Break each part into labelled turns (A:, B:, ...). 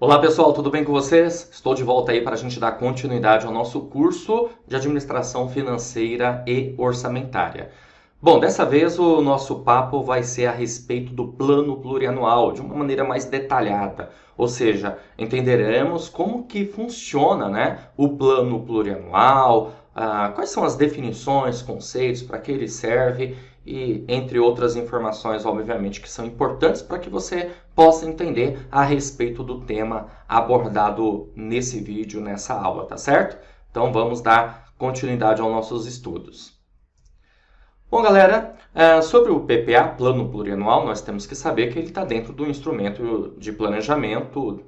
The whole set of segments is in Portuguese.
A: Olá pessoal, tudo bem com vocês? Estou de volta aí para a gente dar continuidade ao nosso curso de Administração Financeira e Orçamentária. Bom, dessa vez o nosso papo vai ser a respeito do plano plurianual, de uma maneira mais detalhada. Ou seja, entenderemos como que funciona, o plano plurianual, quais são as definições, conceitos, para que ele serve e entre outras informações, obviamente, que são importantes para que você possa entender a respeito do tema abordado nesse vídeo, nessa aula, tá certo? Então vamos dar continuidade aos nossos estudos. Bom, galera, sobre o PPA, Plano Plurianual, nós temos que saber que ele está dentro do instrumento de planejamento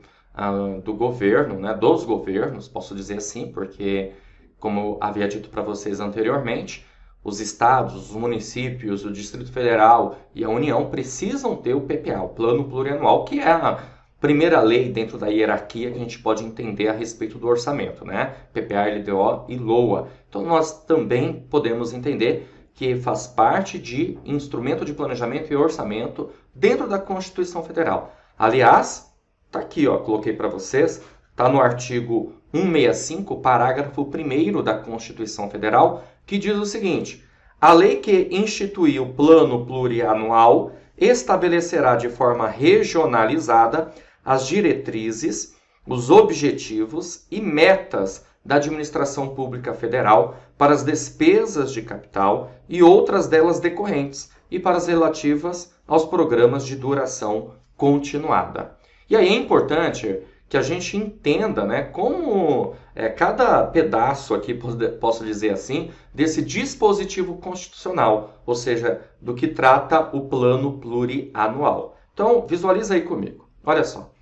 A: do governo, dos governos, posso dizer assim, porque, como eu havia dito para vocês anteriormente, os estados, os municípios, o Distrito Federal e a União precisam ter o PPA, o Plano Plurianual, que é a primeira lei dentro da hierarquia que a gente pode entender a respeito do orçamento, PPA, LDO e LOA. Então, nós também podemos entender que faz parte de instrumento de planejamento e orçamento dentro da Constituição Federal. Aliás, está aqui, coloquei para vocês, está no artigo 165, parágrafo 1º da Constituição Federal, que diz o seguinte: a lei que instituir o plano plurianual estabelecerá de forma regionalizada as diretrizes, os objetivos e metas da administração pública federal para as despesas de capital e outras delas decorrentes e para as relativas aos programas de duração continuada. E aí é importante que a gente entenda como cada pedaço aqui, posso dizer assim, desse dispositivo constitucional, ou seja, do que trata o plano plurianual. Então, visualiza aí comigo. Olha só.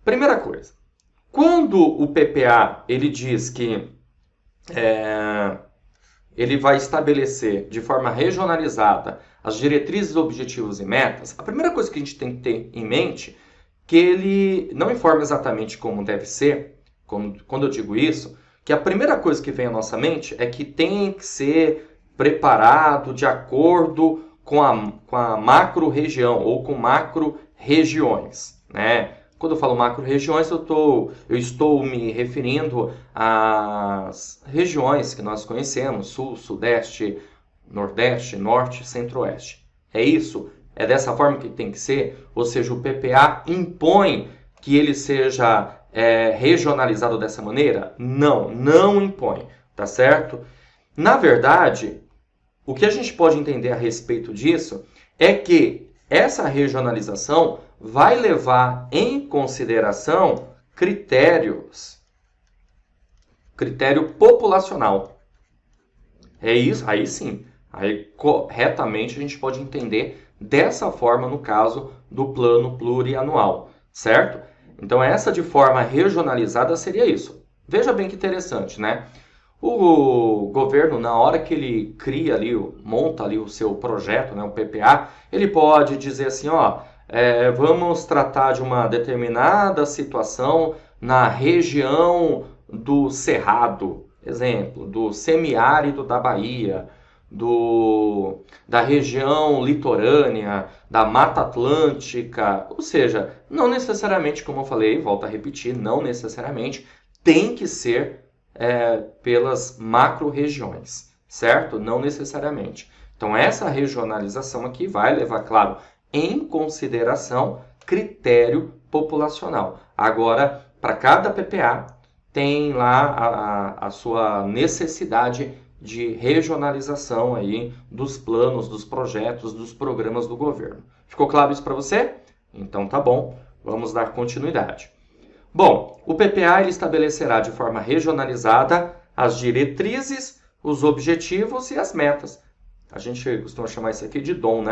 A: Primeira coisa, quando o PPA ele diz que ele vai estabelecer de forma regionalizada as diretrizes, objetivos e metas, a primeira coisa que a gente tem que ter em mente que ele não informa exatamente como deve ser, quando eu digo isso, que a primeira coisa que vem à nossa mente é que tem que ser preparado de acordo com a macro-região ou com macro-regiões, Quando eu falo macro-regiões, eu estou me referindo às regiões que nós conhecemos, Sul, Sudeste, Nordeste, Norte, Centro-Oeste. É isso? É dessa forma que tem que ser? Ou seja, o PPA impõe que ele seja regionalizado dessa maneira? Não, não impõe, tá certo? Na verdade, o que a gente pode entender a respeito disso é que essa regionalização vai levar em consideração critério populacional. É isso, aí sim, aí corretamente a gente pode entender dessa forma no caso do plano plurianual, certo? Então essa de forma regionalizada seria isso. Veja bem que interessante, O governo, na hora que ele cria ali, monta ali o seu projeto, o PPA, ele pode dizer assim, vamos tratar de uma determinada situação na região do Cerrado, exemplo, do semiárido da Bahia, da região litorânea, da Mata Atlântica, ou seja, não necessariamente, como eu falei, volto a repetir, não necessariamente tem que ser pelas macro-regiões, certo? Não necessariamente. Então, essa regionalização aqui vai levar, claro, em consideração critério populacional. Agora, para cada PPA, tem lá a sua necessidade de regionalização aí dos planos, dos projetos, dos programas do governo. Ficou claro isso para você? Então tá bom, vamos dar continuidade. Bom, o PPA ele estabelecerá de forma regionalizada as diretrizes, os objetivos e as metas. A gente costuma chamar isso aqui de DOM,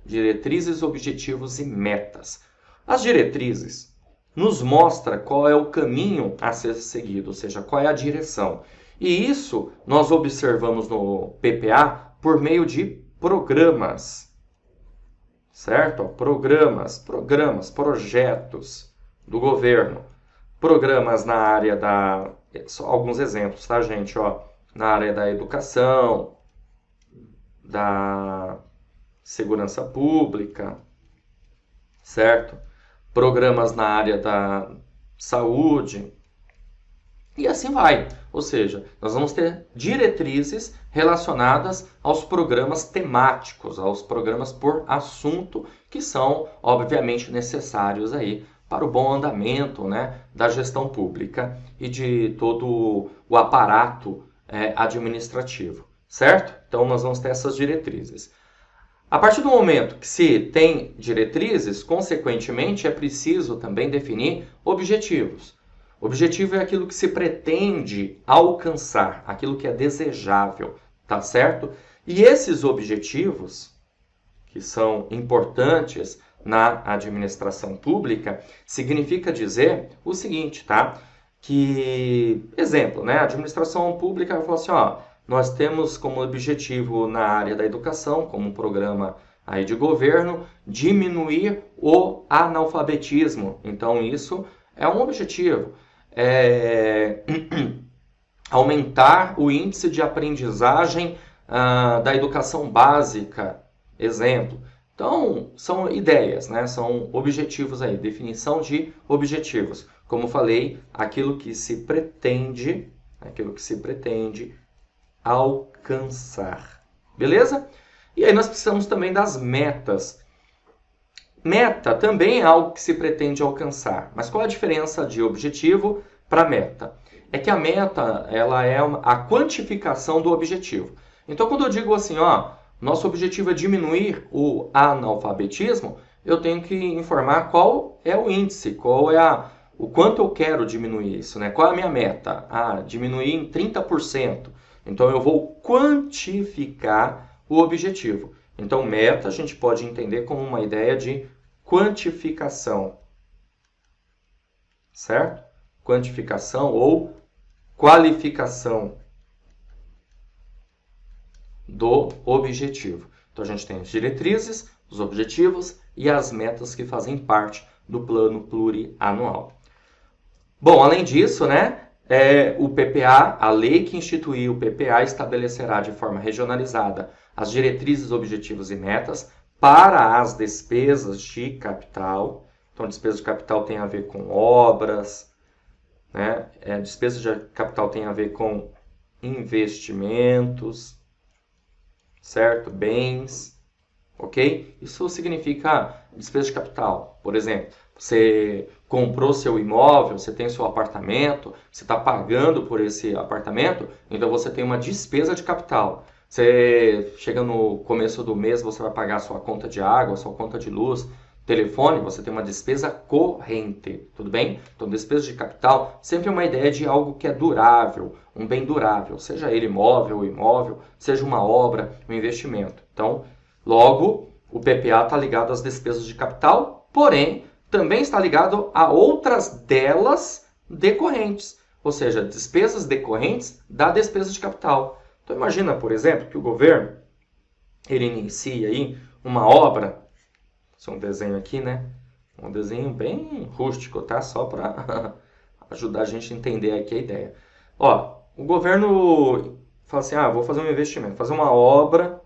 A: Diretrizes, objetivos e metas. As diretrizes nos mostra qual é o caminho a ser seguido, ou seja, qual é a direção. E isso nós observamos no PPA por meio de programas, certo? Programas, projetos do governo. Programas na área da... Só alguns exemplos, tá, gente? Na área da educação, da segurança pública, certo? Programas na área saúde, e assim vai. Ou seja, nós vamos ter diretrizes relacionadas aos programas temáticos, aos programas por assunto, que são, obviamente, necessários aí para o bom andamento, né, da gestão pública e de todo o aparato administrativo, certo? Então, nós vamos ter essas diretrizes. A partir do momento que se tem diretrizes, consequentemente, é preciso também definir objetivos. Objetivo é aquilo que se pretende alcançar, aquilo que é desejável, tá certo? E esses objetivos, que são importantes na administração pública, significa dizer o seguinte, tá? Que, exemplo, né? A administração pública vai falar assim, ó, nós temos como objetivo na área da educação, como um programa aí de governo, diminuir o analfabetismo. Então, isso é um objetivo. Aumentar o índice de aprendizagem da educação básica, exemplo. Então, são ideias, né? São objetivos aí, definição de objetivos. Como falei, aquilo que se pretende alcançar. Beleza? E aí nós precisamos também das metas. Meta também é algo que se pretende alcançar. Mas qual a diferença de objetivo para meta? É que a meta, ela é a quantificação do objetivo. Então, quando eu digo assim, ó, nosso objetivo é diminuir o analfabetismo, eu tenho que informar qual é o índice, qual é o quanto eu quero diminuir isso, né? Qual é a minha meta? Diminuir em 30%. Então, eu vou quantificar o objetivo. Então, meta a gente pode entender como uma ideia de quantificação, certo? Quantificação ou qualificação do objetivo. Então, a gente tem as diretrizes, os objetivos e as metas que fazem parte do plano plurianual. Bom, além disso, né, o PPA, a lei que instituiu o PPA, estabelecerá de forma regionalizada as diretrizes, objetivos e metas para as despesas de capital. Então, despesa de capital tem a ver com obras, né? Despesa de capital tem a ver com investimentos, certo? Bens, ok? Isso significa despesa de capital. Por exemplo, você comprou seu imóvel, você tem seu apartamento, você está pagando por esse apartamento, então você tem uma despesa de capital. Você chega no começo do mês, você vai pagar sua conta de água, sua conta de luz, telefone, você tem uma despesa corrente, tudo bem? Então, despesa de capital sempre é uma ideia de algo que é durável, um bem durável, seja ele móvel ou imóvel, seja uma obra, um investimento. Então, logo, o PPA está ligado às despesas de capital, porém, também está ligado a outras delas decorrentes, ou seja, despesas decorrentes da despesa de capital. Então, imagina, por exemplo, que o governo ele inicia aí uma obra. Isso é um desenho aqui, né? Um desenho bem rústico, tá? Só para ajudar a gente a entender aqui a ideia. Ó, o governo fala assim, vou fazer um investimento, fazer uma obra,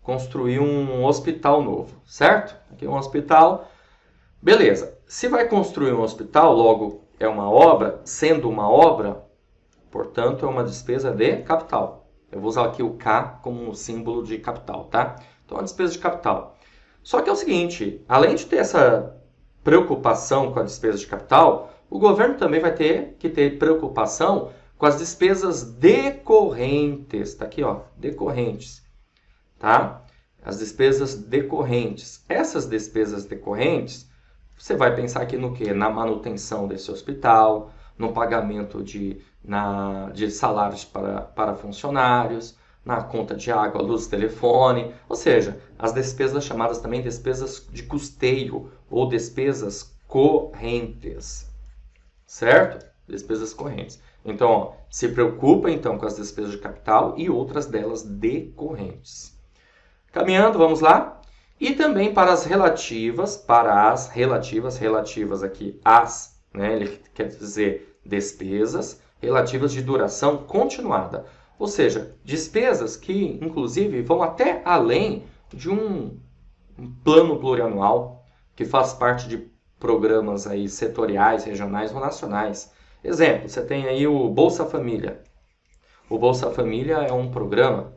A: construir um hospital novo, certo? Aqui é um hospital. Beleza. Se vai construir um hospital, logo é uma obra, sendo uma obra, portanto, é uma despesa de capital. Eu vou usar aqui o K como símbolo de capital, tá? Então, é uma despesa de capital. Só que é o seguinte, além de ter essa preocupação com a despesa de capital, o governo também vai ter que ter preocupação com as despesas decorrentes. Tá aqui, ó, decorrentes, tá? As despesas decorrentes. Essas despesas decorrentes, você vai pensar aqui no quê? Na manutenção desse hospital, no pagamento de salários para funcionários, na conta de água, luz, telefone, ou seja, as despesas chamadas também despesas de custeio ou despesas correntes, certo? Despesas correntes. Então, ó, se preocupa então com as despesas de capital e outras delas decorrentes. Caminhando, vamos lá. E também para as relativas aqui, né? Ele quer dizer despesas relativas de duração continuada. Ou seja, despesas que, inclusive, vão até além de um plano plurianual, que faz parte de programas aí setoriais, regionais ou nacionais. Exemplo, você tem aí o Bolsa Família. O Bolsa Família é um programa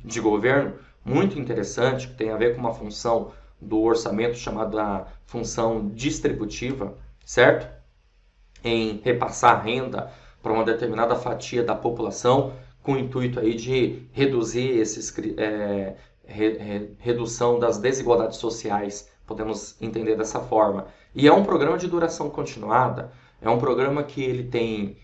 A: de governo muito interessante, que tem a ver com uma função do orçamento chamada função distributiva, certo? Em repassar renda para uma determinada fatia da população, com o intuito aí de reduzir redução das desigualdades sociais, podemos entender dessa forma. E é um programa de duração continuada, é um programa que ele tem,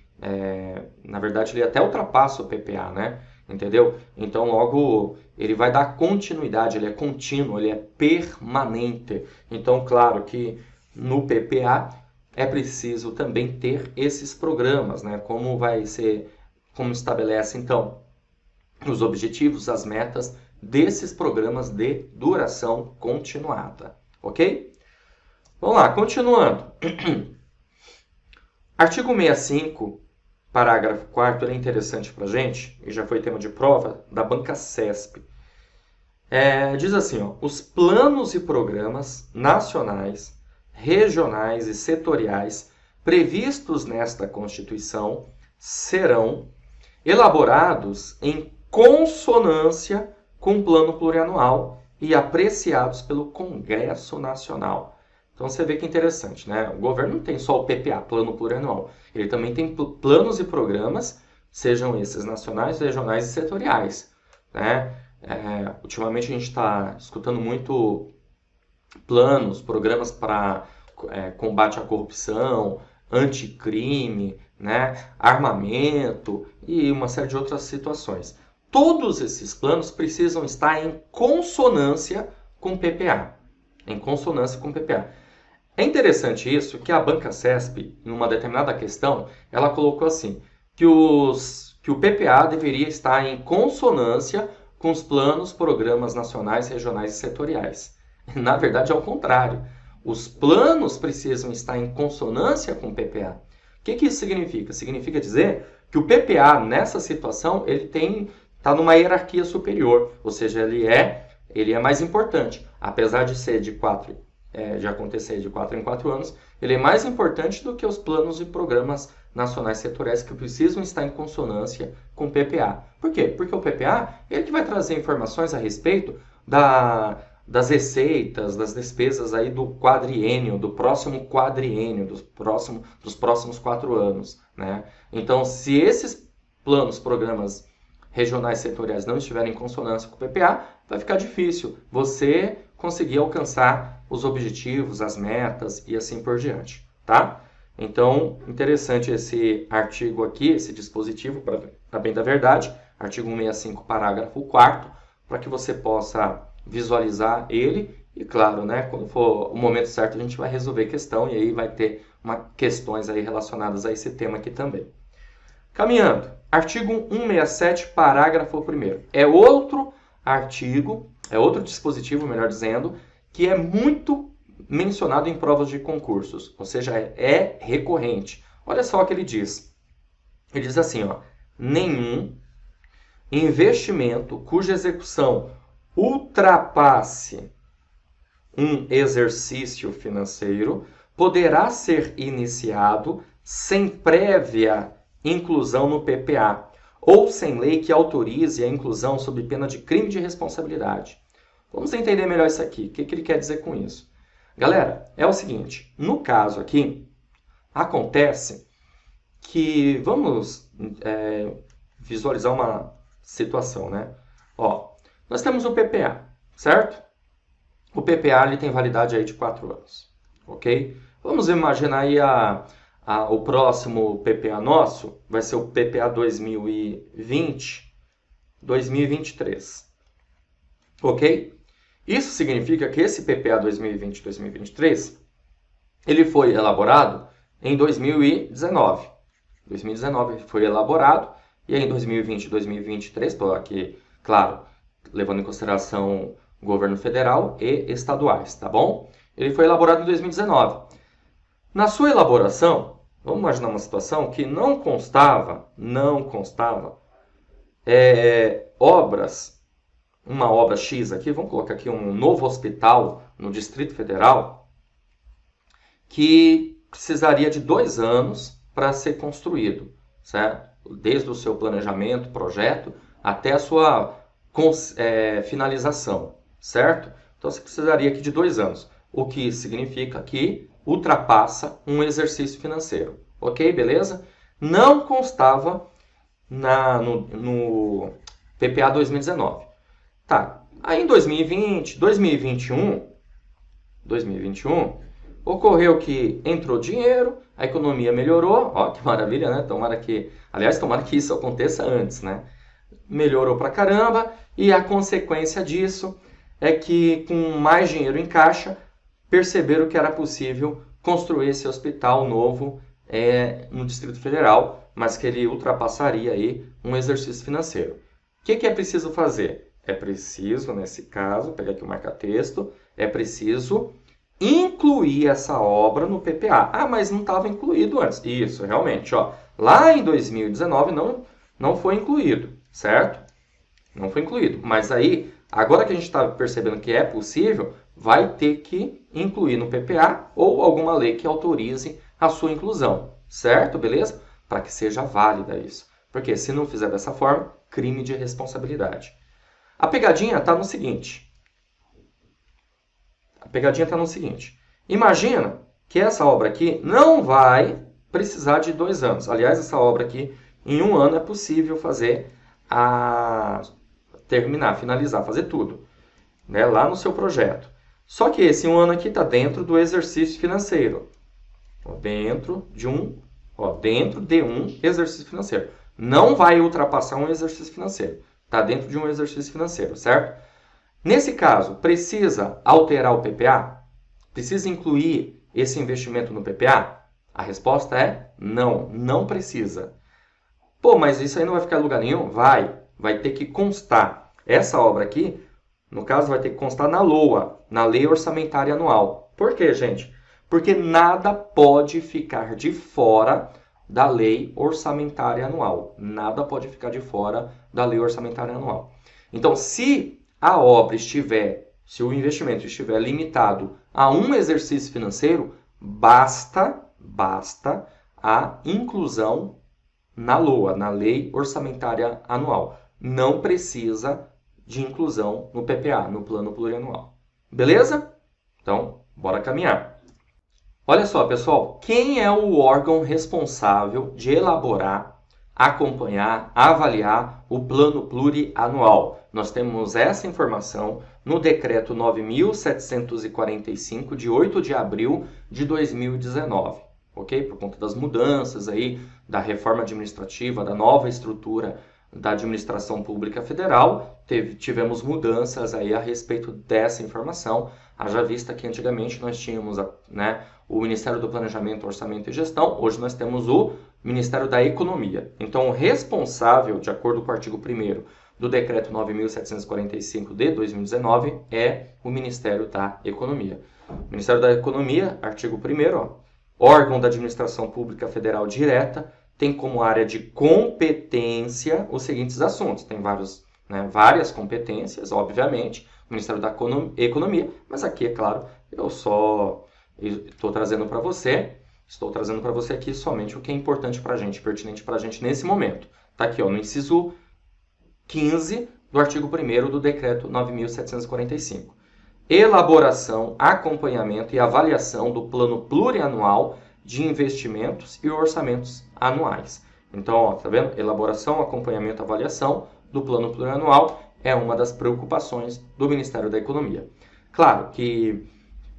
A: na verdade, ele até ultrapassa o PPA, né? Entendeu? Então, logo, ele vai dar continuidade, ele é contínuo, ele é permanente. Então, claro que no PPA é preciso também ter esses programas, né? Como estabelece, então, os objetivos, as metas desses programas de duração continuada, ok? Vamos lá, continuando. Artigo 65, parágrafo 4º, é interessante para a gente, e já foi tema de prova da banca CESP. Diz assim, ó, os planos e programas nacionais, regionais e setoriais previstos nesta Constituição serão elaborados em consonância com o plano plurianual e apreciados pelo Congresso Nacional. Então você vê que é interessante, né? O governo não tem só o PPA, plano plurianual. Ele também tem planos e programas, sejam esses nacionais, regionais e setoriais, né? Ultimamente a gente está escutando muito planos, programas para combate à corrupção, anticrime, né? Armamento e uma série de outras situações. Todos esses planos precisam estar em consonância com o PPA. Em consonância com o PPA. É interessante isso, que a banca CESP, em uma determinada questão, ela colocou assim, que o PPA deveria estar em consonância com os planos, programas nacionais, regionais e setoriais. Na verdade, é o contrário. Os planos precisam estar em consonância com o PPA. O que isso significa? Significa dizer que o PPA, nessa situação, ele está numa hierarquia superior, ou seja, ele é mais importante. Apesar de ser de acontecer de 4 em 4 anos, ele é mais importante do que os planos e programas nacionais setoriais que precisam estar em consonância com o PPA. Por quê? Porque o PPA ele que vai trazer informações a respeito das receitas, das despesas aí do quadriênio, do próximo quadriênio, dos próximos 4 anos, né? Então, se esses planos, programas regionais setoriais não estiverem em consonância com o PPA, vai ficar difícil você conseguir alcançar os objetivos, as metas e assim por diante, tá? Então, interessante esse artigo aqui, esse dispositivo, para bem da verdade, artigo 165, parágrafo 4º, para que você possa visualizar ele e, claro, né, quando for o momento certo, a gente vai resolver a questão e aí vai ter questões aí relacionadas a esse tema aqui também. Caminhando, artigo 167, parágrafo 1º. É outro artigo, é outro dispositivo, melhor dizendo, que é muito mencionado em provas de concursos, ou seja, é recorrente. Olha só o que ele diz. Ele diz assim, ó, nenhum investimento cuja execução ultrapasse um exercício financeiro poderá ser iniciado sem prévia inclusão no PPA ou sem lei que autorize a inclusão sob pena de crime de responsabilidade. Vamos entender melhor isso aqui. O que ele quer dizer com isso? Galera, é o seguinte. No caso aqui, acontece que... Vamos visualizar uma situação, né? Ó, nós temos o PPA, certo? O PPA ele tem validade aí de 4 anos, ok? Vamos imaginar aí o próximo PPA nosso vai ser o PPA 2020-2023, ok? Isso significa que esse PPA 2020-2023 ele foi elaborado em 2019. 2019 foi elaborado e aí em 2020-2023, estou aqui, claro, levando em consideração o governo federal e estaduais, tá bom? Ele foi elaborado em 2019. Na sua elaboração, vamos imaginar uma situação que não constava obras, uma obra X aqui, vamos colocar aqui um novo hospital no Distrito Federal, que precisaria de 2 anos para ser construído, certo? Desde o seu planejamento, projeto, até a sua finalização, certo? Então você precisaria aqui de 2 anos, o que significa que ultrapassa um exercício financeiro, ok? Beleza? Não constava no PPA 2019. Tá, aí em 2020, 2021, ocorreu que entrou dinheiro, a economia melhorou, ó que maravilha, né? Tomara que isso aconteça antes, né? Melhorou pra caramba e a consequência disso é que com mais dinheiro em caixa, perceberam que era possível construir esse hospital novo no Distrito Federal, mas que ele ultrapassaria aí um exercício financeiro. O que é preciso fazer? É preciso, nesse caso, pegar aqui o marca-texto, é preciso incluir essa obra no PPA. Ah, mas não estava incluído antes. Isso, realmente, ó. Lá em 2019 não foi incluído, certo? Não foi incluído. Mas aí, agora que a gente está percebendo que é possível, vai ter que incluir no PPA ou alguma lei que autorize a sua inclusão, certo? Beleza? Para que seja válida isso. Porque se não fizer dessa forma, crime de responsabilidade. A pegadinha está no seguinte. Imagina que essa obra aqui não vai precisar de 2 anos. Aliás, essa obra aqui, em 1 ano é possível fazer terminar, finalizar, fazer tudo, né, lá no seu projeto. Só que esse 1 ano aqui está dentro do exercício financeiro. Dentro de um exercício financeiro. Não vai ultrapassar um exercício financeiro. Está dentro de um exercício financeiro, certo? Nesse caso, precisa alterar o PPA? Precisa incluir esse investimento no PPA? A resposta é não, não precisa. Pô, mas isso aí não vai ficar em lugar nenhum? Vai ter que constar. Essa obra aqui, no caso, vai ter que constar na LOA, na Lei Orçamentária Anual. Por quê, gente? Porque nada pode ficar de fora da Lei Orçamentária Anual. Nada pode ficar de fora da Lei Orçamentária Anual. Então, se o investimento estiver limitado a um exercício financeiro, basta a inclusão na LOA, na Lei Orçamentária Anual. Não precisa de inclusão no PPA, no Plano Plurianual. Beleza? Então, bora caminhar. Olha só, pessoal, quem é o órgão responsável de elaborar, acompanhar, avaliar o Plano Plurianual? Nós temos essa informação no Decreto 9.745, de 8 de abril de 2019, ok? Por conta das mudanças aí, da reforma administrativa, da nova estrutura da administração pública federal, tivemos mudanças aí a respeito dessa informação, haja vista que antigamente nós tínhamos o Ministério do Planejamento, Orçamento e Gestão, hoje nós temos o Ministério da Economia. Então, o responsável, de acordo com o artigo 1º do Decreto 9.745 de 2019, é o Ministério da Economia. Ministério da Economia, artigo 1º, órgão da administração pública federal direta, tem como área de competência os seguintes assuntos. Tem várias competências, obviamente, o Ministério da Economia, mas aqui, é claro, eu só estou trazendo para você aqui somente o que é importante para a gente, pertinente para a gente nesse momento. Está aqui, ó, no inciso 15 do artigo 1º do Decreto 9.745. Elaboração, acompanhamento e avaliação do Plano Plurianual de investimentos e orçamentos anuais. Então, ó, tá vendo? Elaboração, acompanhamento e avaliação do Plano Plurianual é uma das preocupações do Ministério da Economia. Claro que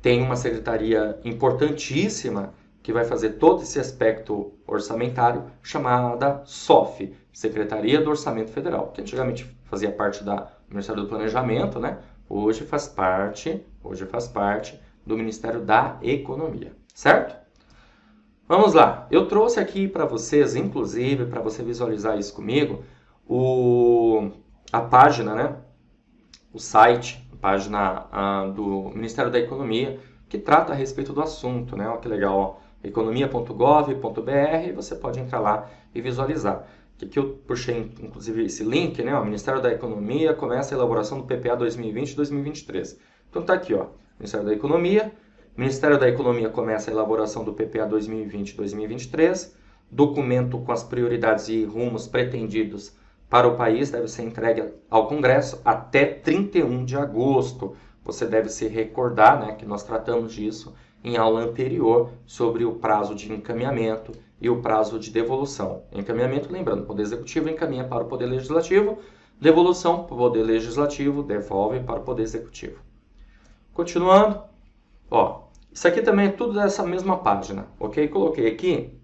A: tem uma secretaria importantíssima que vai fazer todo esse aspecto orçamentário, chamada SOF, Secretaria do Orçamento Federal, que antigamente fazia parte do Ministério do Planejamento, né? Hoje faz parte do Ministério da Economia, certo? Vamos lá, eu trouxe aqui para vocês, inclusive, para você visualizar isso comigo, a página, né? O site, a página do Ministério da Economia, que trata a respeito do assunto, né? Olha que legal, ó. economia.gov.br, você pode entrar lá e visualizar. Aqui eu puxei, inclusive, esse link, né? O Ministério da Economia começa a elaboração do PPA 2020-2023. Então tá aqui, ó, Ministério da Economia, Ministério da Economia começa a elaboração do PPA 2020-2023. Documento com as prioridades e rumos pretendidos para o país deve ser entregue ao Congresso até 31 de agosto. Você deve se recordar, né, que nós tratamos disso em aula anterior sobre o prazo de encaminhamento e o prazo de devolução. Encaminhamento, lembrando, o Poder Executivo encaminha para o Poder Legislativo, devolução, o Poder Legislativo devolve para o Poder Executivo. Continuando, ó, isso aqui também é tudo dessa mesma página, ok? Coloquei aqui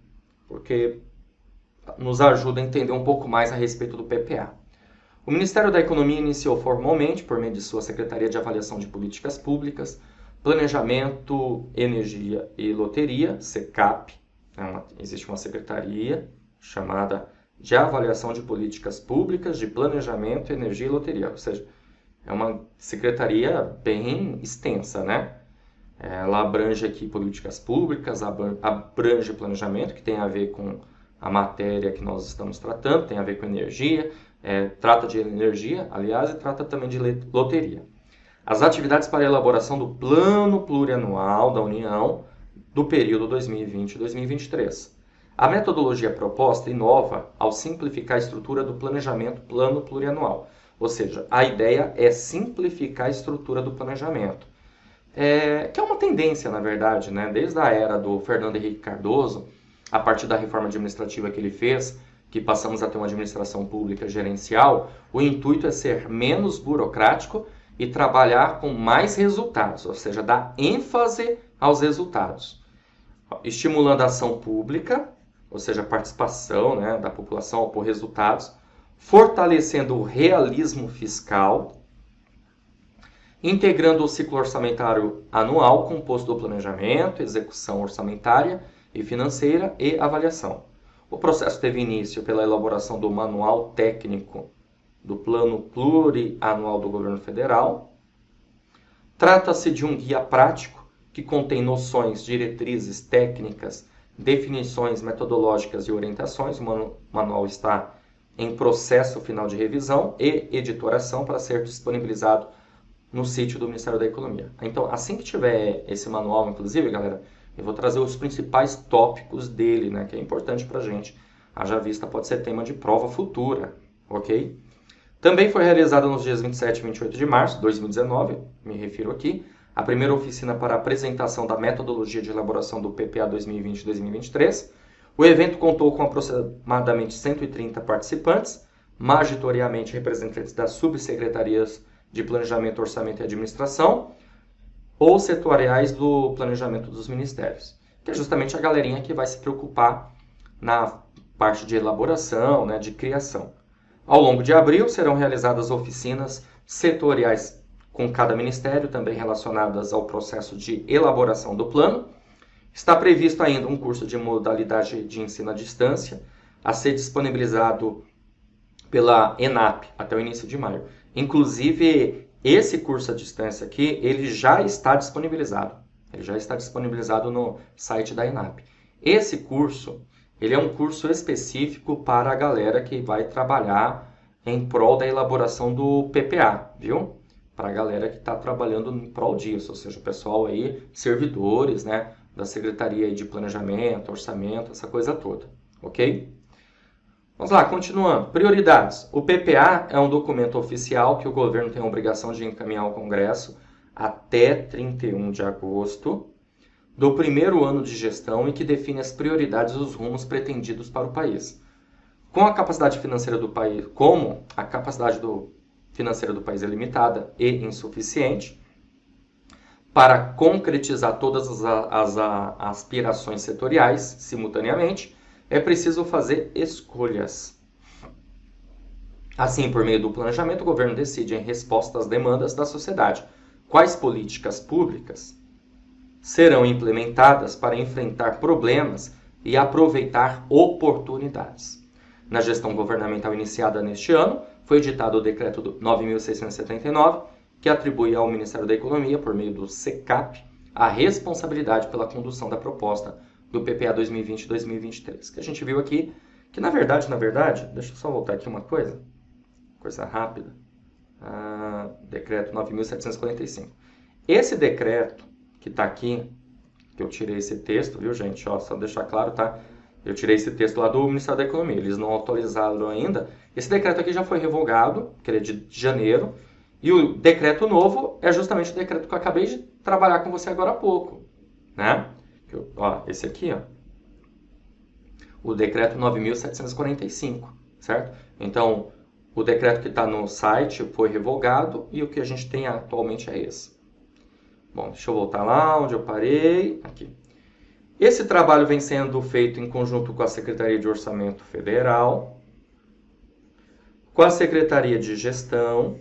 A: porque nos ajuda a entender um pouco mais a respeito do PPA. O Ministério da Economia iniciou formalmente, por meio de sua Secretaria de Avaliação de Políticas Públicas, Planejamento, Energia e Loteria, SECAP. Existe uma secretaria chamada de Avaliação de Políticas Públicas de Planejamento, Energia e Loteria. Ou seja, é uma secretaria bem extensa, né? Ela abrange aqui políticas públicas, abrange planejamento, que tem a ver com a matéria que nós estamos tratando, tem a ver com energia, trata de energia, aliás, e trata também de loteria. As atividades para a elaboração do Plano Plurianual da União do período 2020-2023. A metodologia proposta inova ao simplificar a estrutura do planejamento Plano Plurianual. Ou seja, a ideia é simplificar a estrutura do planejamento. Que é uma tendência, na verdade, né? Desde a era do Fernando Henrique Cardoso, a partir da reforma administrativa que ele fez, que passamos a ter uma administração pública gerencial, o intuito é ser menos burocrático e trabalhar com mais resultados, ou seja, dar ênfase aos resultados. Estimulando a ação pública, ou seja, a participação, né, da população por resultados, fortalecendo o realismo fiscal, integrando o ciclo orçamentário anual composto do planejamento, execução orçamentária e financeira e avaliação. O processo teve início pela elaboração do Manual Técnico do Plano Plurianual do Governo Federal. Trata-se de um guia prático que contém noções, diretrizes, técnicas, definições metodológicas e orientações. O manual está em processo final de revisão e editoração para ser disponibilizado no sítio do Ministério da Economia. Então, assim que tiver esse manual, inclusive, galera, eu vou trazer os principais tópicos dele, né, que é importante para a gente. Haja vista, pode ser tema de prova futura, ok? Também foi realizada nos dias 27 e 28 de março de 2019, me refiro aqui, a primeira oficina para apresentação da metodologia de elaboração do PPA 2020-2023. O evento contou com aproximadamente 130 participantes, majoritariamente representantes das subsecretarias de Planejamento, Orçamento e Administração, ou setoriais do planejamento dos ministérios, que é justamente a galerinha que vai se preocupar na parte de elaboração, né, de criação. Ao longo de abril serão realizadas oficinas setoriais com cada ministério, também relacionadas ao processo de elaboração do plano. Está previsto ainda um curso de modalidade de ensino à distância, a ser disponibilizado pela ENAP até o início de maio. Inclusive, esse curso à distância aqui, ele já está disponibilizado. Ele já está disponibilizado no site da ENAP. Esse curso, ele é um curso específico para a galera que vai trabalhar em prol da elaboração do PPA, viu? Para a galera que está trabalhando em prol disso, ou seja, o pessoal aí, servidores, né, da Secretaria de Planejamento, Orçamento, essa coisa toda, ok? Vamos lá, continuando. Prioridades. O PPA é um documento oficial que o governo tem a obrigação de encaminhar ao Congresso até 31 de agosto do primeiro ano de gestão e que define as prioridades e os rumos pretendidos para o país. Como a capacidade financeira do país é limitada e insuficiente, para concretizar todas as aspirações setoriais simultaneamente, é preciso fazer escolhas. Assim, por meio do planejamento, o governo decide, em resposta às demandas da sociedade, quais políticas públicas serão implementadas para enfrentar problemas e aproveitar oportunidades. Na gestão governamental iniciada neste ano, foi editado o Decreto 9.679, que atribui ao Ministério da Economia, por meio do SECAP, a responsabilidade pela condução da proposta do PPA 2020-2023, que a gente viu aqui, que na verdade, deixa eu só voltar aqui uma coisa rápida, decreto 9.745. Esse decreto que está aqui, que eu tirei esse texto, viu, gente? Ó, só deixar claro, tá? Eu tirei esse texto lá do Ministério da Economia, eles não atualizaram ainda. Esse decreto aqui já foi revogado, que ele é de janeiro, e o decreto novo é justamente o decreto que eu acabei de trabalhar com você agora há pouco, né? Ó, esse aqui, ó, o decreto 9.745, certo? Então, o decreto que está no site foi revogado e o que a gente tem atualmente é esse. Bom, deixa eu voltar lá onde eu parei. Aqui. Esse trabalho vem sendo feito em conjunto com a Secretaria de Orçamento Federal, com a Secretaria de Gestão,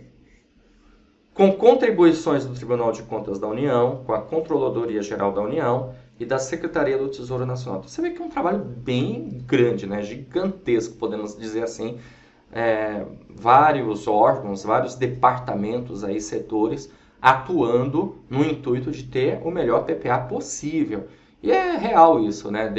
A: com contribuições do Tribunal de Contas da União, com a Controladoria Geral da União e da Secretaria do Tesouro Nacional. Então, você vê que é um trabalho bem grande, né? Gigantesco, podemos dizer assim. Vários órgãos, vários departamentos, aí, setores, atuando no intuito de ter o melhor PPA possível. E é real isso, né?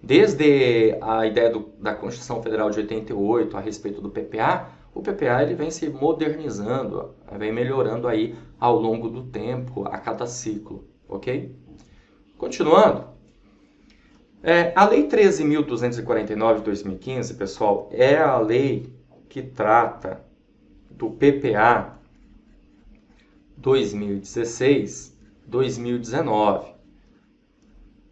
A: Desde a ideia da Constituição Federal de 88 a respeito do PPA, o PPA ele vem se modernizando, vem melhorando aí ao longo do tempo, a cada ciclo, ok? Continuando, a Lei 13.249 de 2015, pessoal, é a lei que trata do PPA 2016-2019,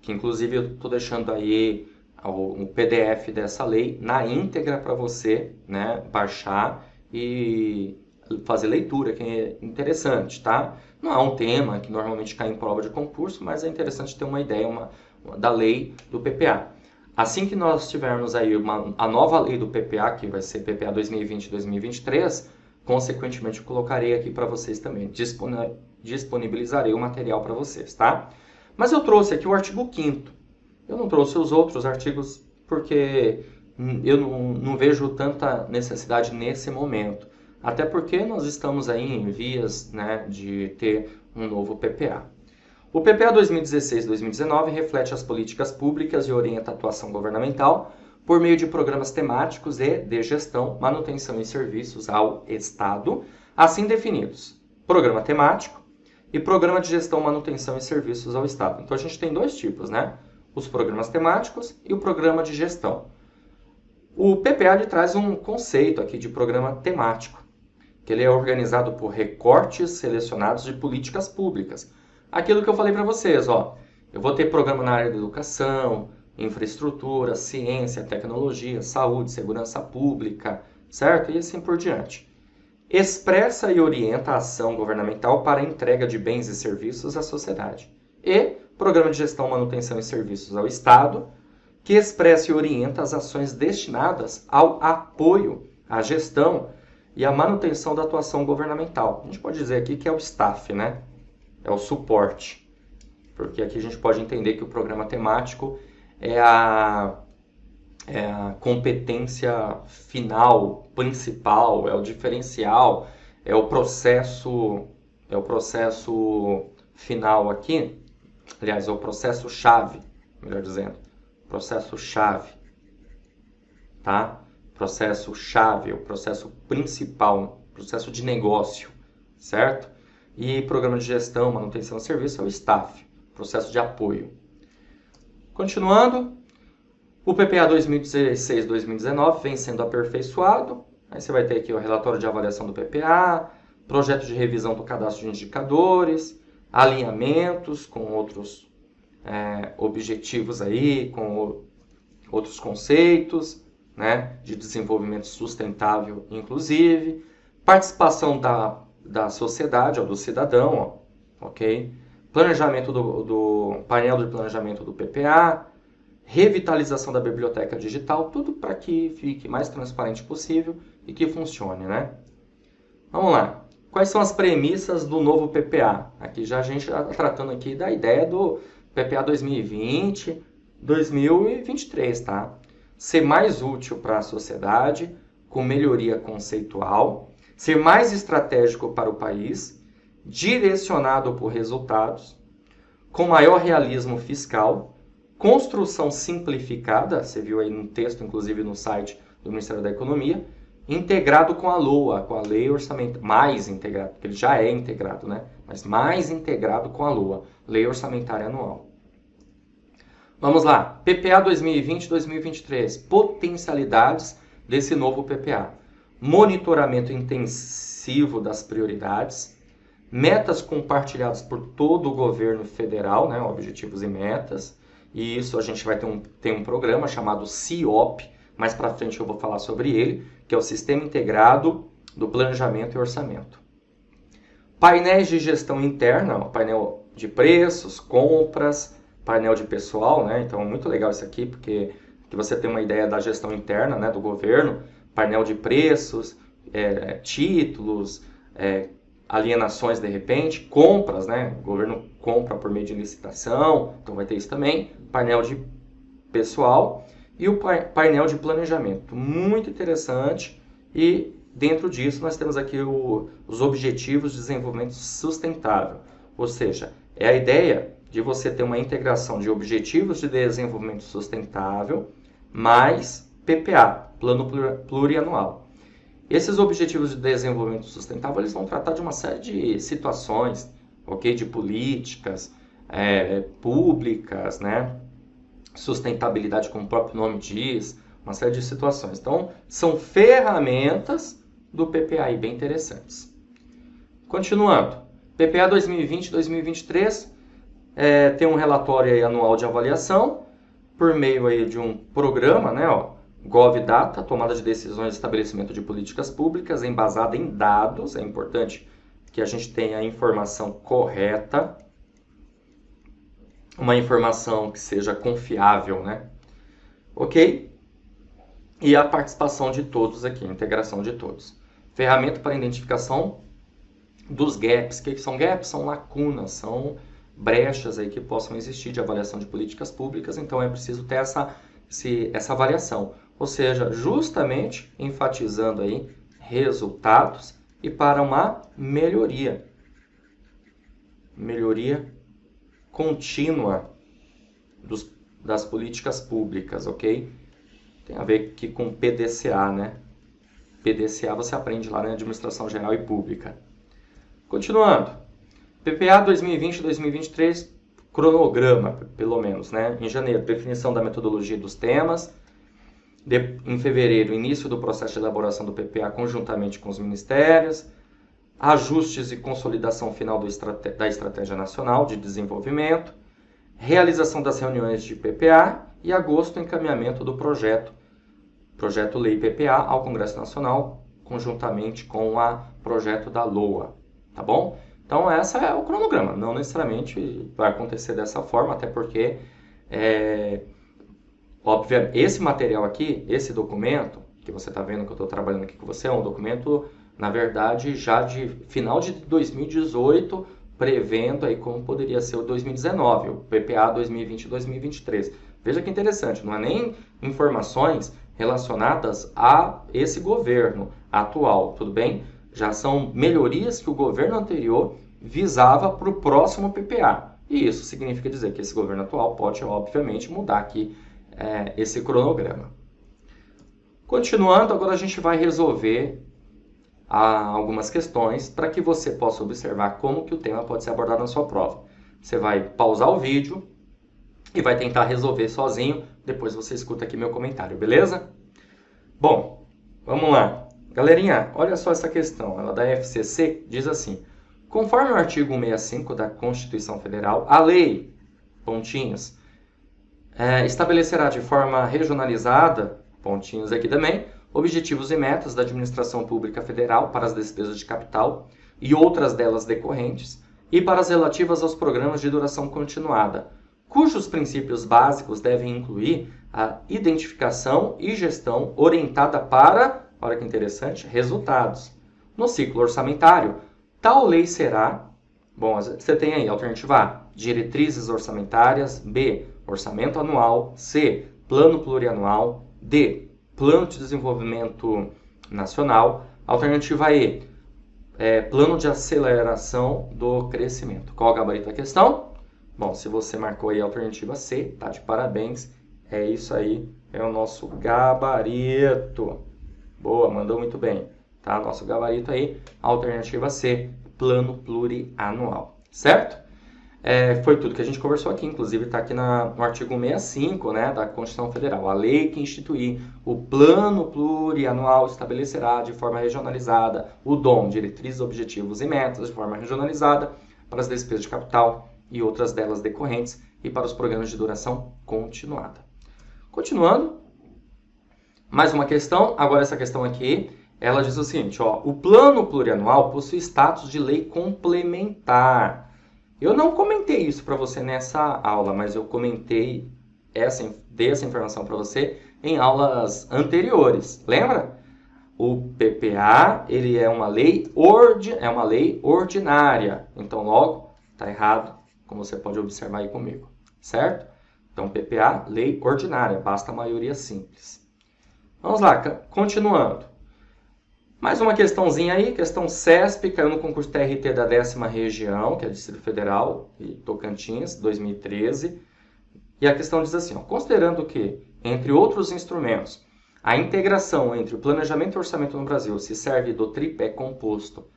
A: que inclusive eu estou deixando aí um PDF dessa lei na íntegra para você, né, baixar e fazer leitura, que é interessante, tá? Não é um tema que normalmente cai em prova de concurso, mas é interessante ter uma ideia da lei do PPA. Assim que nós tivermos aí a nova lei do PPA, que vai ser PPA 2020-2023, consequentemente eu colocarei aqui para vocês também, disponibilizarei o material para vocês, tá? Mas eu trouxe aqui o artigo 5º. Eu não trouxe os outros artigos porque eu não vejo tanta necessidade nesse momento. Até porque nós estamos aí em vias, né, de ter um novo PPA. O PPA 2016-2019 reflete as políticas públicas e orienta a atuação governamental por meio de programas temáticos e de gestão, manutenção e serviços ao Estado, assim definidos: programa temático e programa de gestão, manutenção e serviços ao Estado. Então a gente tem dois tipos, né? Os programas temáticos e o programa de gestão. O PPA ele traz um conceito aqui de programa temático, que ele é organizado por recortes selecionados de políticas públicas. Aquilo que eu falei para vocês, ó, eu vou ter programa na área da educação, infraestrutura, ciência, tecnologia, saúde, segurança pública, certo? E assim por diante. Expressa e orienta a ação governamental para a entrega de bens e serviços à sociedade. E programa de gestão, manutenção e serviços ao Estado, que expressa e orienta as ações destinadas ao apoio, à gestão e à manutenção da atuação governamental. A gente pode dizer aqui que é o staff, né? É o suporte. Porque aqui a gente pode entender que o programa temático é a competência final, principal, é o diferencial, é o processo final aqui. Aliás, é o processo-chave, melhor dizendo. Processo-chave, tá? Processo-chave, é o processo principal, processo de negócio, certo? E programa de gestão, manutenção e serviço é o staff, processo de apoio. Continuando, o PPA 2016-2019 vem sendo aperfeiçoado. Aí você vai ter aqui o relatório de avaliação do PPA, projeto de revisão do cadastro de indicadores, alinhamentos com outros objetivos aí, com outros conceitos, né, de desenvolvimento sustentável, inclusive, participação da sociedade, do cidadão, ok? Planejamento do painel de planejamento do PPA, revitalização da biblioteca digital, tudo para que fique mais transparente possível e que funcione, né? Vamos lá. Quais são as premissas do novo PPA? Aqui já a gente está tratando aqui da ideia do PPA 2020, 2023, tá? Ser mais útil para a sociedade, com melhoria conceitual, ser mais estratégico para o país, direcionado por resultados, com maior realismo fiscal, construção simplificada, você viu aí no texto, inclusive no site do Ministério da Economia, integrado com a LOA, com a Lei Orçamentária, mais integrado, porque ele já é integrado, né? Mas mais integrado com a LOA, Lei Orçamentária Anual, Vamos lá, PPA 2020-2023, potencialidades desse novo PPA. Monitoramento intensivo das prioridades, metas compartilhadas por todo o governo federal, né, objetivos e metas, e isso a gente vai ter um programa chamado CIOP, mais para frente eu vou falar sobre ele, que é o Sistema Integrado do Planejamento e Orçamento. Painéis de gestão interna, painel de preços, compras, painel de pessoal, né? Então, muito legal isso aqui, porque você tem uma ideia da gestão interna, né, do governo, painel de preços, títulos, alienações de repente, compras, né? O governo compra por meio de licitação, então vai ter isso também, painel de pessoal e o painel de planejamento. Muito interessante, e dentro disso nós temos aqui os Objetivos de Desenvolvimento Sustentável, ou seja, é a ideia de você ter uma integração de Objetivos de Desenvolvimento Sustentável mais PPA, Plano Plurianual. Esses Objetivos de Desenvolvimento Sustentável eles vão tratar de uma série de situações, ok, de políticas públicas, né? Sustentabilidade, como o próprio nome diz, uma série de situações. Então, são ferramentas do PPA bem interessantes. Continuando, PPA 2020-2023 tem um relatório aí anual de avaliação por meio aí de um programa, né, GovData, tomada de decisões e estabelecimento de políticas públicas embasada em dados. É importante que a gente tenha a informação correta, uma informação que seja confiável, né? Ok? E a participação de todos aqui, a integração de todos. Ferramenta para identificação dos gaps. O que são gaps? São lacunas, são brechas aí que possam existir de avaliação de políticas públicas, então é preciso ter essa avaliação. Ou seja, justamente enfatizando aí resultados e para uma melhoria contínua das políticas públicas, ok? Tem a ver aqui com PDCA, né? PDCA você aprende lá na Administração Geral e Pública. Continuando, PPA 2020-2023, cronograma, pelo menos, né? Em janeiro, definição da metodologia dos temas. Em fevereiro, início do processo de elaboração do PPA conjuntamente com os ministérios. Ajustes e consolidação final da Estratégia Nacional de Desenvolvimento. Realização das reuniões de PPA. E agosto, encaminhamento do projeto Lei PPA ao Congresso Nacional, conjuntamente com o projeto da LOA. Tá bom? Então, esse é o cronograma. Não necessariamente vai acontecer dessa forma, até porque, óbvio, esse material aqui, esse documento, que você está vendo que eu estou trabalhando aqui com você, é um documento, na verdade, já de final de 2018, prevendo aí como poderia ser o 2019, o PPA 2020-2023. Veja que interessante, não é nem informações relacionadas a esse governo atual, tudo bem? Já são melhorias que o governo anterior visava para o próximo PPA. E isso significa dizer que esse governo atual pode, obviamente, mudar aqui esse cronograma. Continuando, agora a gente vai resolver algumas questões para que você possa observar como que o tema pode ser abordado na sua prova. Você vai pausar o vídeo e vai tentar resolver sozinho. Depois você escuta aqui meu comentário, beleza? Bom, vamos lá. Galerinha, olha só essa questão, ela é da FCC, diz assim: conforme o artigo 165 da Constituição Federal, a lei, pontinhos, estabelecerá de forma regionalizada, pontinhos aqui também, objetivos e metas da administração pública federal para as despesas de capital e outras delas decorrentes, e para as relativas aos programas de duração continuada, cujos princípios básicos devem incluir a identificação e gestão orientada para, olha que interessante, resultados. No ciclo orçamentário, tal lei será, bom, você tem aí, alternativa A, diretrizes orçamentárias, B, orçamento anual, C, plano plurianual, D, plano de desenvolvimento nacional, alternativa E, plano de aceleração do crescimento. Qual o gabarito da questão? Bom, se você marcou aí a alternativa C, tá de parabéns. É isso aí, é o nosso gabarito. Boa, mandou muito bem. Tá? Nosso gabarito aí, alternativa C, plano plurianual. Certo? Foi tudo que a gente conversou aqui, inclusive está aqui no artigo 65, né, da Constituição Federal. A lei que instituir o plano plurianual estabelecerá de forma regionalizada o DOM, diretrizes, objetivos e metas, de forma regionalizada para as despesas de capital e outras delas decorrentes e para os programas de duração continuada. Continuando, mais uma questão, agora essa questão aqui, ela diz o seguinte, ó, o plano plurianual possui status de lei complementar. Eu não comentei isso para você nessa aula, mas eu dei essa informação para você em aulas anteriores. Lembra? O PPA, ele é uma lei ordinária. Então, logo, está errado, como você pode observar aí comigo. Certo? Então, PPA, lei ordinária. Basta a maioria simples. Vamos lá, continuando. Mais uma questãozinha aí, questão CESP, caiu no concurso TRT da 10ª região, que é Distrito Federal e Tocantins, 2013. E a questão diz assim, ó, considerando que, entre outros instrumentos, a integração entre o planejamento e orçamento no Brasil se serve do tripé composto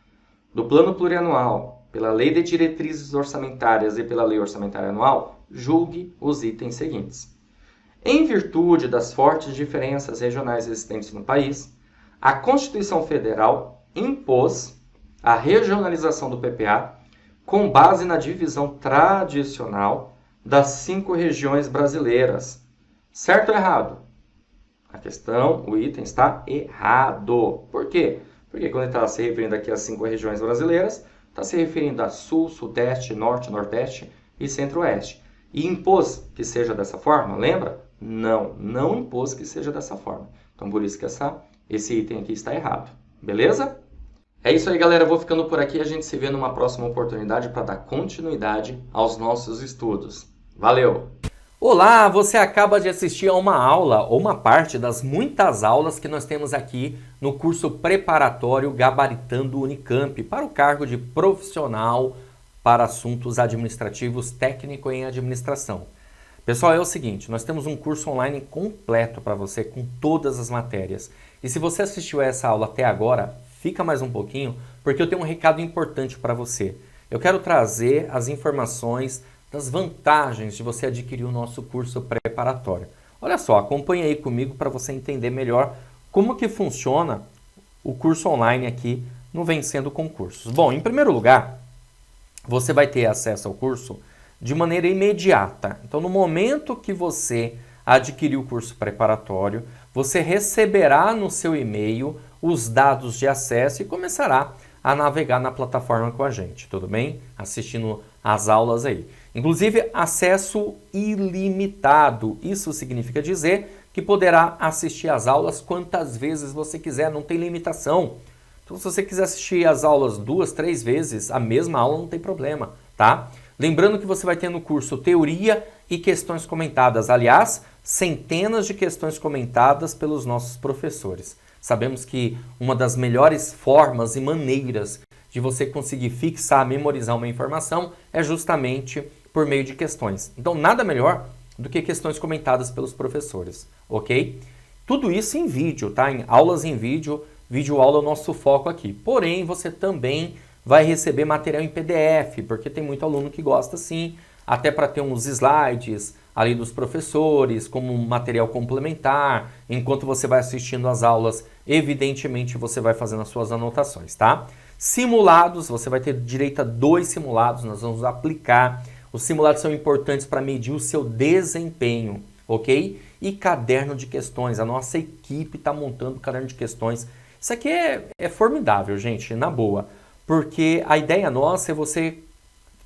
A: do plano plurianual, pela lei de diretrizes orçamentárias e pela lei orçamentária anual, julgue os itens seguintes. Em virtude das fortes diferenças regionais existentes no país, a Constituição Federal impôs a regionalização do PPA com base na divisão tradicional das 5 regiões brasileiras. Certo ou errado? A questão, o item está errado. Por quê? Porque quando ele está se referindo aqui às 5 regiões brasileiras, está se referindo a Sul, Sudeste, Norte, Nordeste e Centro-Oeste. E impôs que seja dessa forma, lembra? Não impôs que seja dessa forma. Então, por isso que esse item aqui está errado. Beleza? É isso aí, galera. Eu vou ficando por aqui. A gente se vê numa próxima oportunidade para dar continuidade aos nossos estudos. Valeu!
B: Olá, você acaba de assistir a uma aula ou uma parte das muitas aulas que nós temos aqui no curso preparatório Gabaritando Unicamp para o cargo de profissional para assuntos administrativos técnico em administração. Pessoal, é o seguinte, nós temos um curso online completo para você com todas as matérias. E se você assistiu a essa aula até agora, fica mais um pouquinho, porque eu tenho um recado importante para você. Eu quero trazer as informações das vantagens de você adquirir o nosso curso preparatório. Olha só, acompanha aí comigo para você entender melhor como que funciona o curso online aqui no Vencendo Concursos. Bom, em primeiro lugar, você vai ter acesso ao curso de maneira imediata. Então, no momento que você adquirir o curso preparatório, você receberá no seu e-mail os dados de acesso e começará a navegar na plataforma com a gente, tudo bem? Assistindo as aulas aí. Inclusive, acesso ilimitado. Isso significa dizer que poderá assistir às aulas quantas vezes você quiser, não tem limitação. Então, se você quiser assistir as aulas 2, 3 vezes, a mesma aula não tem problema, tá? Lembrando que você vai ter no curso teoria e questões comentadas. Aliás, centenas de questões comentadas pelos nossos professores. Sabemos que uma das melhores formas e maneiras de você conseguir fixar, memorizar uma informação é justamente por meio de questões. Então, nada melhor do que questões comentadas pelos professores, ok? Tudo isso em vídeo, tá? Em aulas em vídeo, vídeo-aula é o nosso foco aqui. Porém, você também vai receber material em PDF, porque tem muito aluno que gosta sim, até para ter uns slides ali dos professores, como material complementar, enquanto você vai assistindo às aulas, evidentemente você vai fazendo as suas anotações, tá? Simulados, você vai ter direito a 2 simulados, nós vamos aplicar. Os simulados são importantes para medir o seu desempenho, ok? E caderno de questões, a nossa equipe está montando o caderno de questões. Isso aqui é formidável, gente, na boa, porque a ideia nossa é você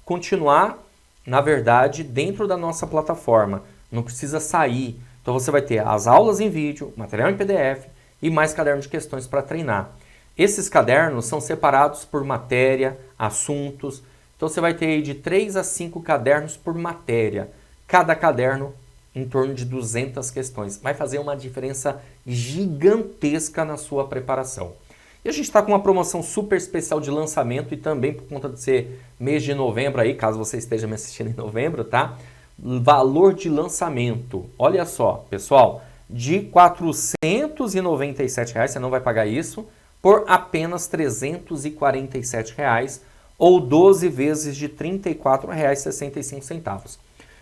B: continuar, na verdade, dentro da nossa plataforma, não precisa sair. Então você vai ter as aulas em vídeo, material em PDF e mais caderno de questões para treinar. Esses cadernos são separados por matéria, assuntos. Então você vai ter aí de 3 a 5 cadernos por matéria. Cada caderno em torno de 200 questões. Vai fazer uma diferença gigantesca na sua preparação. E a gente está com uma promoção super especial de lançamento e também por conta de ser mês de novembro aí, caso você esteja me assistindo em novembro, tá? Valor de lançamento. Olha só, pessoal, de R$ 497, você não vai pagar isso, por apenas R$ 347, ou 12 vezes de R$ 34,65.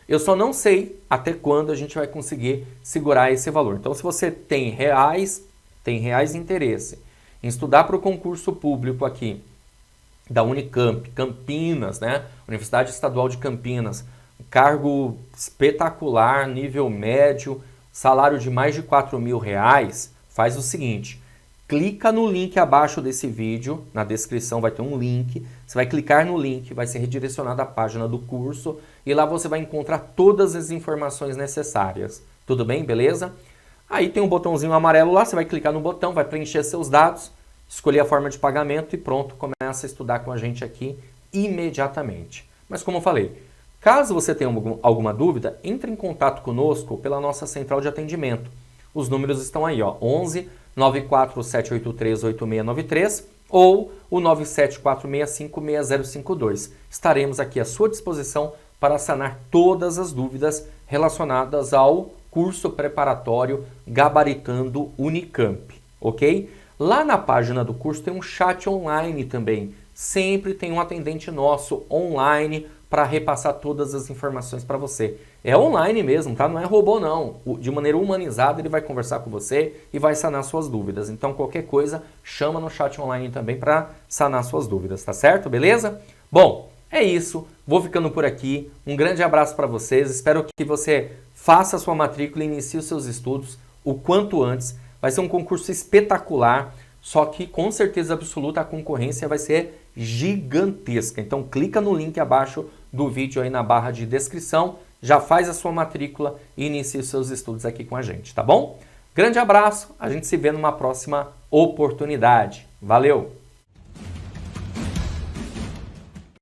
B: Eu só não sei até quando a gente vai conseguir segurar esse valor. Então, se você tem reais interesse em estudar para o concurso público aqui da Unicamp, Campinas, né? Universidade Estadual de Campinas, cargo espetacular, nível médio, salário de mais de R$ 4.000, faz o seguinte, clica no link abaixo desse vídeo, na descrição vai ter um link, você vai clicar no link, vai ser redirecionado à página do curso e lá você vai encontrar todas as informações necessárias. Tudo bem? Beleza? Aí tem um botãozinho amarelo lá, você vai clicar no botão, vai preencher seus dados, escolher a forma de pagamento e pronto, começa a estudar com a gente aqui imediatamente. Mas como eu falei, caso você tenha alguma dúvida, entre em contato conosco pela nossa central de atendimento. Os números estão aí, ó, 11 94783 8693 ou o 974656052. Estaremos aqui à sua disposição para sanar todas as dúvidas relacionadas ao curso preparatório Gabaritando Unicamp, ok? Lá na página do curso tem um chat online também. Sempre tem um atendente nosso online para repassar todas as informações para você. É online mesmo, tá? Não é robô não. De maneira humanizada ele vai conversar com você e vai sanar suas dúvidas. Então qualquer coisa, chama no chat online também para sanar suas dúvidas, tá certo? Beleza? Bom, é isso. Vou ficando por aqui. Um grande abraço para vocês. Espero que você faça a sua matrícula e inicie os seus estudos o quanto antes. Vai ser um concurso espetacular, só que com certeza absoluta a concorrência vai ser gigantesca. Então clica no link abaixo do vídeo aí na barra de descrição, já faz a sua matrícula e inicie os seus estudos aqui com a gente, tá bom? Grande abraço, a gente se vê numa próxima oportunidade. Valeu!